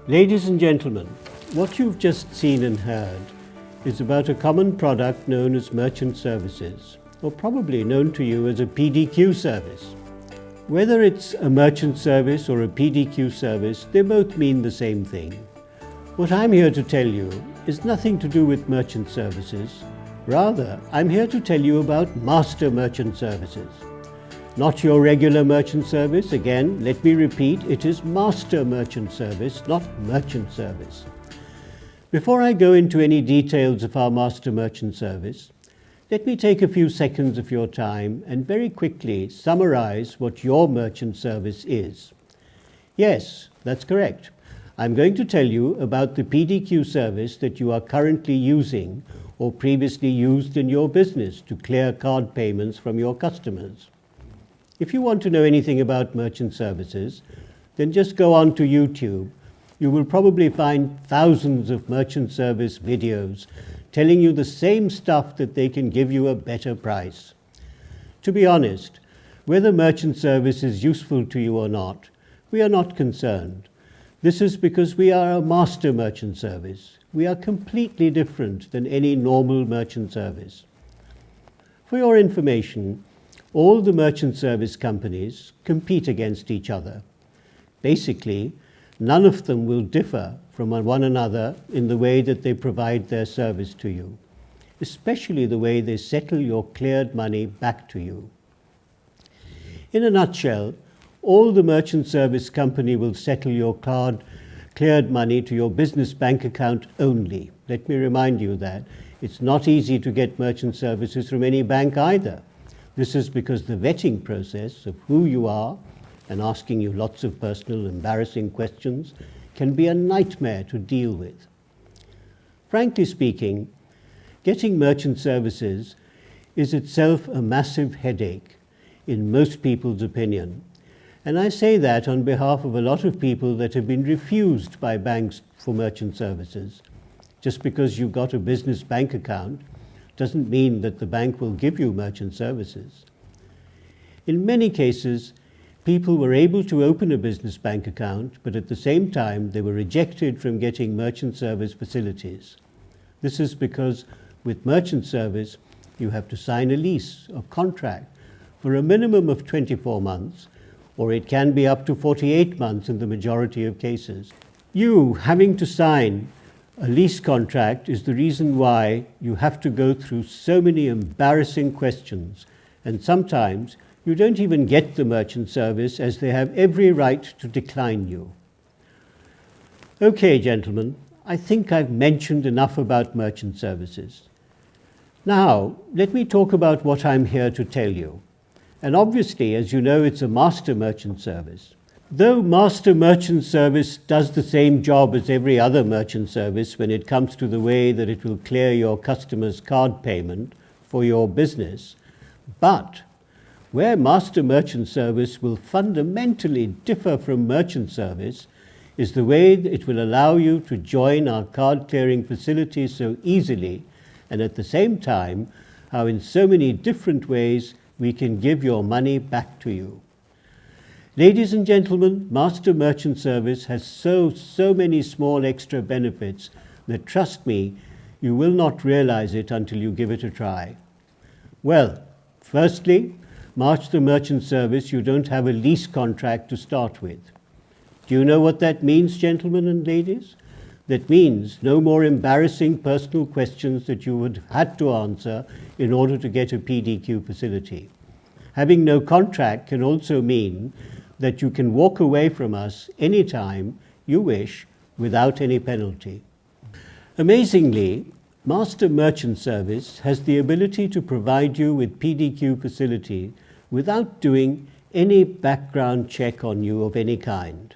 Ladies and gentlemen, what you've just seen and heard is about a common product known as merchant services, or probably known to you as a PDQ service. Whether it's a merchant service or a PDQ service, they both mean the same thing. What I'm here to tell you is nothing to do with merchant services. Rather, I'm here to tell you about master merchant services. Not your regular merchant service. Again, let me repeat, it is master merchant service, not merchant service. Before I go into any details of our master merchant service, let me take a few seconds of your time and very quickly summarize what your merchant service is. Yes, that's correct. I'm going to tell you about the PDQ service that you are currently using or previously used in your business to clear card payments from your customers. If you want to know anything about merchant services, then just go on to YouTube. You will probably find thousands of merchant service videos telling you the same stuff that they can give you a better price. To be honest, whether merchant service is useful to you or not, we are not concerned. This is because we are a master merchant service. We are completely different than any normal merchant service. For your information, all the merchant service companies compete against each other. Basically, none of them will differ from one another in the way that they provide their service to you, especially the way they settle your cleared money back to you. In a nutshell, all the merchant service company will settle your cleared money to your business bank account only. Let me remind you that it's not easy to get merchant services from any bank either. This is because the vetting process of who you are and asking you lots of personal, embarrassing questions can be a nightmare to deal with. Frankly speaking, getting merchant services is itself a massive headache, in most people's opinion. And I say that on behalf of a lot of people that have been refused by banks for merchant services. Just because you've got a business bank account doesn't mean that the bank will give you merchant services. In many cases, people were able to open a business bank account, but at the same time, they were rejected from getting merchant service facilities. This is because with merchant service, you have to sign a lease or contract for a minimum of 24 months, or it can be up to 48 months in the majority of cases. You having to sign a lease contract is the reason why you have to go through so many embarrassing questions, and sometimes you don't even get the merchant service, as they have every right to decline you. Okay, gentlemen, I think I've mentioned enough about merchant services. Now, let me talk about what I'm here to tell you. And obviously, as you know, it's a master merchant service. Though master merchant service does the same job as every other merchant service when it comes to the way that it will clear your customer's card payment for your business, but where master merchant service will fundamentally differ from merchant service is the way that it will allow you to join our card clearing facilities so easily, and at the same time, how in so many different ways we can give your money back to you. Ladies and gentlemen, master merchant service has so many small extra benefits that, trust me, you will not realize it until you give it a try. Well, firstly, master merchant service, you don't have a lease contract to start with. Do you know what that means, gentlemen and ladies? That means no more embarrassing personal questions that you would have had to answer in order to get a PDQ facility. Having no contract can also mean that you can walk away from us anytime you wish without any penalty. Amazingly, master merchant service has the ability to provide you with PDQ facility without doing any background check on you of any kind.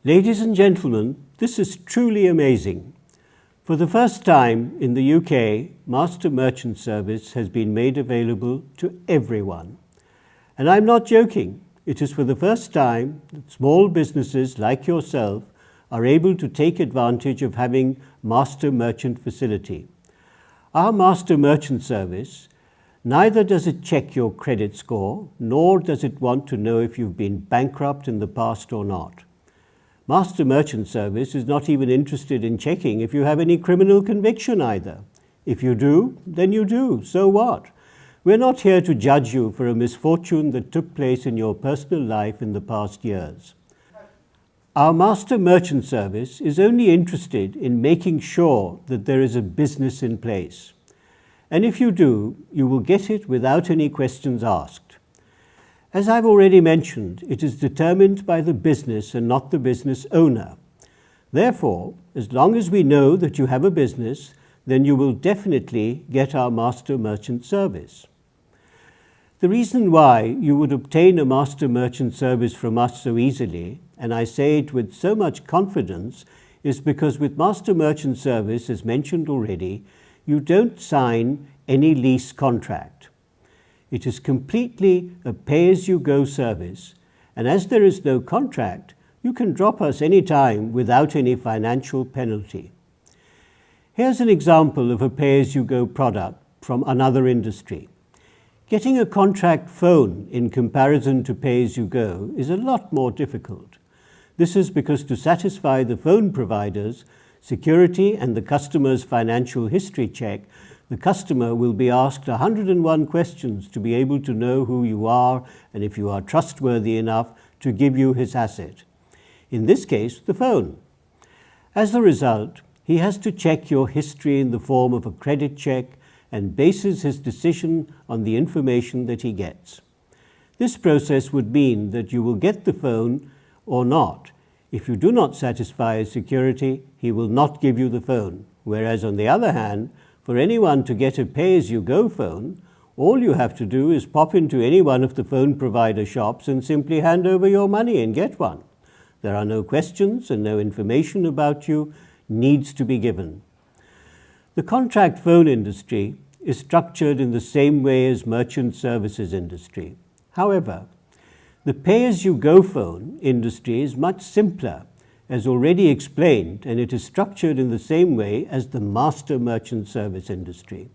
Ladies and gentlemen, this is truly amazing. For the first time in the UK, master merchant service has been made available to everyone. And I'm not joking. It is for the first time that small businesses like yourself are able to take advantage of having master merchant facility. Our master merchant service, neither does it check your credit score, nor does it want to know if you've been bankrupt in the past or not. Master Merchant Service is not even interested in checking if you have any criminal conviction either. If you do, then you do. So what? We're not here to judge you for a misfortune that took place in your personal life in the past years. Our Master Merchant Service is only interested in making sure that there is a business in place. And if you do, you will get it without any questions asked. As I've already mentioned, it is determined by the business and not the business owner. Therefore, as long as we know that you have a business, then you will definitely get our Master Merchant Service. The reason why you would obtain a Master Merchant Service from us so easily, and I say it with so much confidence, is because with Master Merchant Service, as mentioned already, you don't sign any lease contract. It is completely a pay-as-you-go service, and as there is no contract, you can drop us any time without any financial penalty. Here's an example of a pay-as-you-go product from another industry. Getting a contract phone in comparison to pay-as-you-go is a lot more difficult. This is because to satisfy the phone providers, security and the customer's financial history check, the customer will be asked 101 questions to be able to know who you are and if you are trustworthy enough to give you his asset. In this case, the phone. As a result, he has to check your history in the form of a credit check and bases his decision on the information that he gets. This process would mean that you will get the phone or not. If you do not satisfy his security, he will not give you the phone. Whereas on the other hand, for anyone to get a pay-as-you-go phone, all you have to do is pop into any one of the phone provider shops and simply hand over your money and get one. There are no questions and no information about you needs to be given. The contract phone industry is structured in the same way as merchant services industry. However, the pay-as-you-go phone industry is much simpler, as already explained, and it is structured in the same way as the master merchant service industry.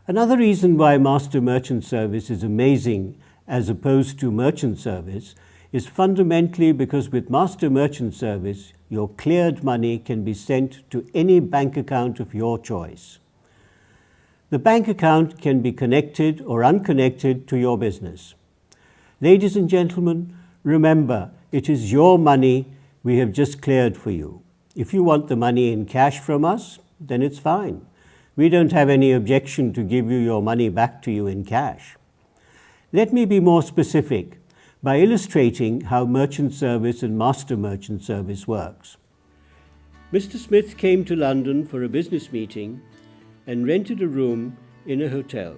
Another reason why master merchant service is amazing as opposed to merchant service is fundamentally because with master merchant service, your cleared money can be sent to any bank account of your choice. The bank account can be connected or unconnected to your business. Ladies and gentlemen, remember, it is your money we have just cleared for you. If you want the money in cash from us, then it's fine. We don't have any objection to give you your money back to you in cash. Let me be more specific by illustrating how merchant service and master merchant service works. Mr. Smith came to London for a business meeting and rented a room in a hotel.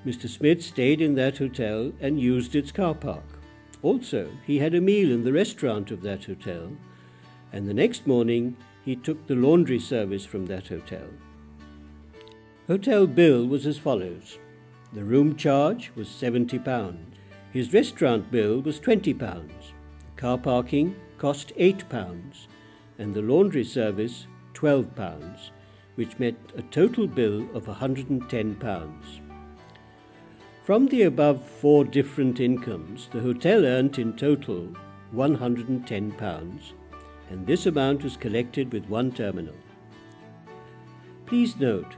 Mr. Smith stayed in that hotel and used its car park. Also, he had a meal in the restaurant of that hotel, and the next morning he took the laundry service from that hotel. Hotel bill was as follows. The room charge was £70. His restaurant bill was £20. Car parking cost £8, and the laundry service £12, which meant a total bill of £110. From the above 4 different incomes, the hotel earned in total £110, and this amount was collected with one terminal. Please note,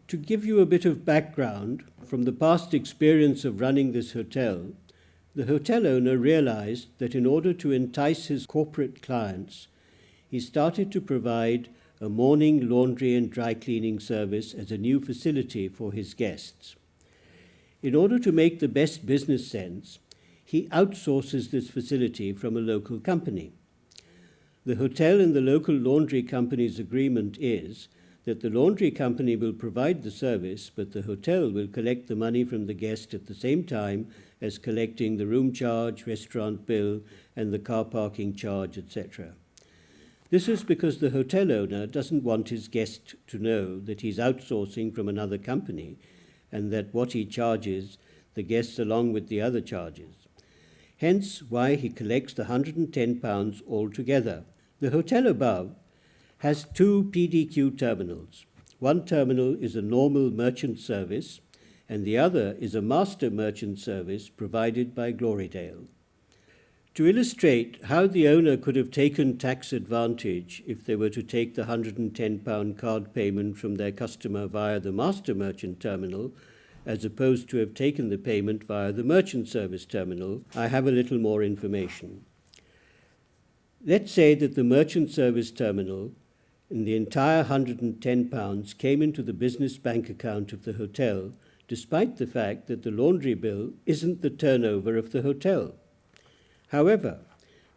to give you a bit of background from the past experience of running this hotel, the hotel owner realized that in order to entice his corporate clients, he started to provide a morning laundry and dry cleaning service as a new facility for his guests. In order to make the best business sense, he outsources this facility from a local company. The hotel and the local laundry company's agreement is that the laundry company will provide the service, but the hotel will collect the money from the guest at the same time as collecting the room charge, restaurant bill, and the car parking charge, etc. This is because the hotel owner doesn't want his guest to know that he's outsourcing from another company and that what he charges the guests along with the other charges. Hence why he collects the £110 altogether. The hotel above has 2 PDQ terminals. One terminal is a normal merchant service and the other is a master merchant service provided by Glorydale. To illustrate how the owner could have taken tax advantage if they were to take the £110 card payment from their customer via the master merchant terminal, as opposed to have taken the payment via the merchant service terminal, I have a little more information. Let's say that the merchant service terminal and the entire £110 came into the business bank account of the hotel, despite the fact that the laundry bill isn't the turnover of the hotel. However,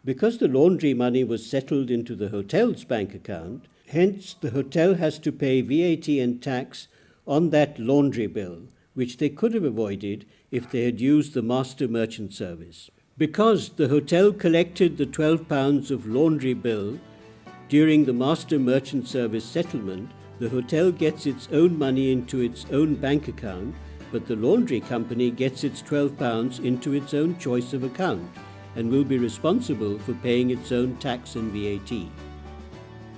because the laundry money was settled into the hotel's bank account, hence the hotel has to pay VAT and tax on that laundry bill, which they could have avoided if they had used the master merchant service. Because the hotel collected the £12 of laundry bill during the master merchant service settlement, the hotel gets its own money into its own bank account, but the laundry company gets its £12 into its own choice of account and will be responsible for paying its own tax and VAT.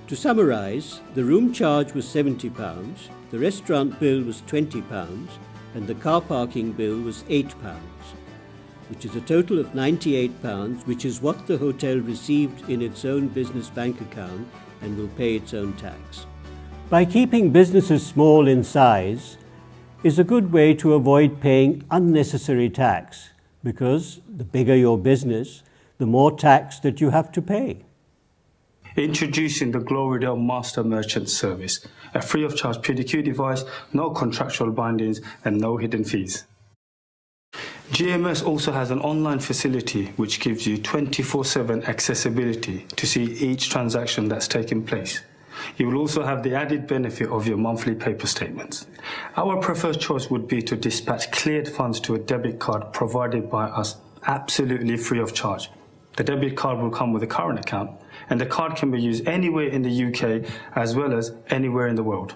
To summarise, the room charge was £70, the restaurant bill was £20, and the car parking bill was £8, which is a total of £98, which is what the hotel received in its own business bank account and will pay its own tax. By keeping businesses small in size is a good way to avoid paying unnecessary tax, because the bigger your business, the more tax that you have to pay. Introducing the Glorydale Master Merchant Service, a free-of-charge PDQ device, no contractual bindings and no hidden fees. GMS also has an online facility which gives you 24/7 accessibility to see each transaction that's taken place. You will also have the added benefit of your monthly paper statements. Our preferred choice would be to dispatch cleared funds to a debit card provided by us absolutely free of charge. The debit card will come with a current account, and the card can be used anywhere in the UK as well as anywhere in the world.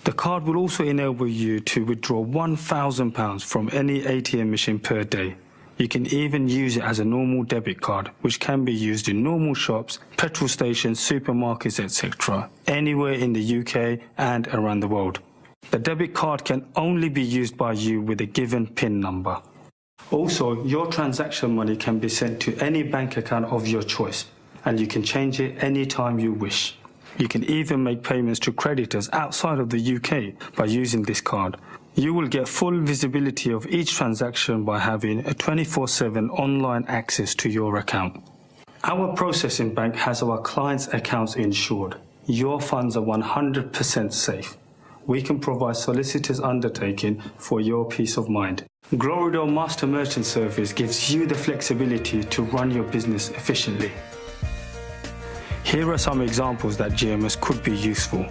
The card will also enable you to withdraw £1,000 from any ATM machine per day. You can even use it as a normal debit card, which can be used in normal shops, petrol stations, supermarkets, etc., anywhere in the UK and around the world. The debit card can only be used by you with a given PIN number. Also, your transaction money can be sent to any bank account of your choice, and you can change it anytime you wish. You can even make payments to creditors outside of the UK by using this card. You will get full visibility of each transaction by having a 24/7 online access to your account. Our processing bank has our clients' accounts insured. Your funds are 100% safe. We can provide solicitors' undertaking for your peace of mind. Glorydale Master Merchant Service gives you the flexibility to run your business efficiently. Here are some examples that GMS could be useful.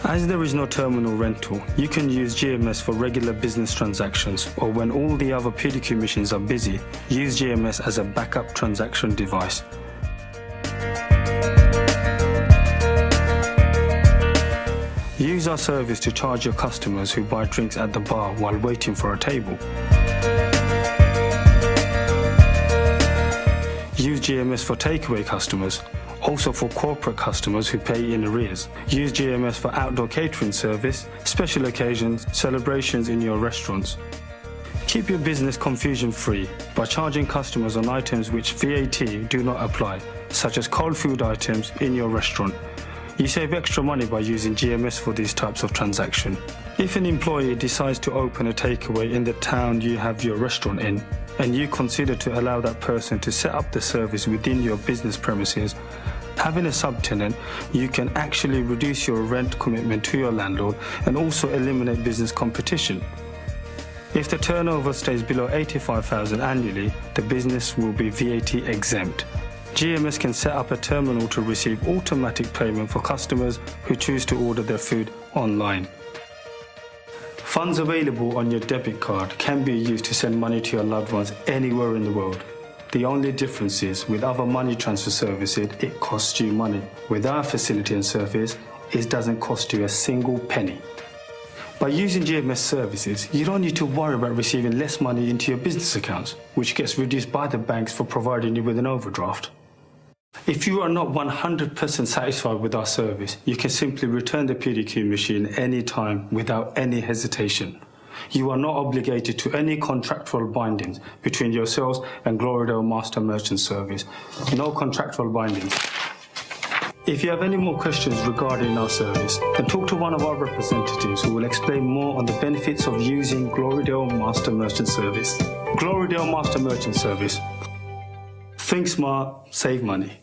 As there is no terminal rental, you can use GMS for regular business transactions, or when all the other PDQ machines are busy, use GMS as a backup transaction device. Use our service to charge your customers who buy drinks at the bar while waiting for a table. Use GMS for takeaway customers. Also for corporate customers who pay in arrears. Use GMS for outdoor catering service, special occasions, celebrations in your restaurants. Keep your business confusion free by charging customers on items which VAT do not apply, such as cold food items in your restaurant. You save extra money by using GMS for these types of transactions. If an employee decides to open a takeaway in the town you have your restaurant in, and you consider to allow that person to set up the service within your business premises, having a subtenant, you can actually reduce your rent commitment to your landlord and also eliminate business competition. If the turnover stays below $85,000 annually, the business will be VAT exempt. GMS can set up a terminal to receive automatic payment for customers who choose to order their food online. Funds available on your debit card can be used to send money to your loved ones anywhere in the world. The only difference is, with other money transfer services, it costs you money. With our facility and service, it doesn't cost you a single penny. By using GMS services, you don't need to worry about receiving less money into your business accounts, which gets reduced by the banks for providing you with an overdraft. If you are not 100% satisfied with our service, you can simply return the PDQ machine anytime without any hesitation. You are not obligated to any contractual bindings between yourselves and Glorydale Master Merchant Service. No contractual bindings. If you have any more questions regarding our service, then talk to one of our representatives who will explain more on the benefits of using Glorydale Master Merchant Service. Glorydale Master Merchant Service. Think smart, save money.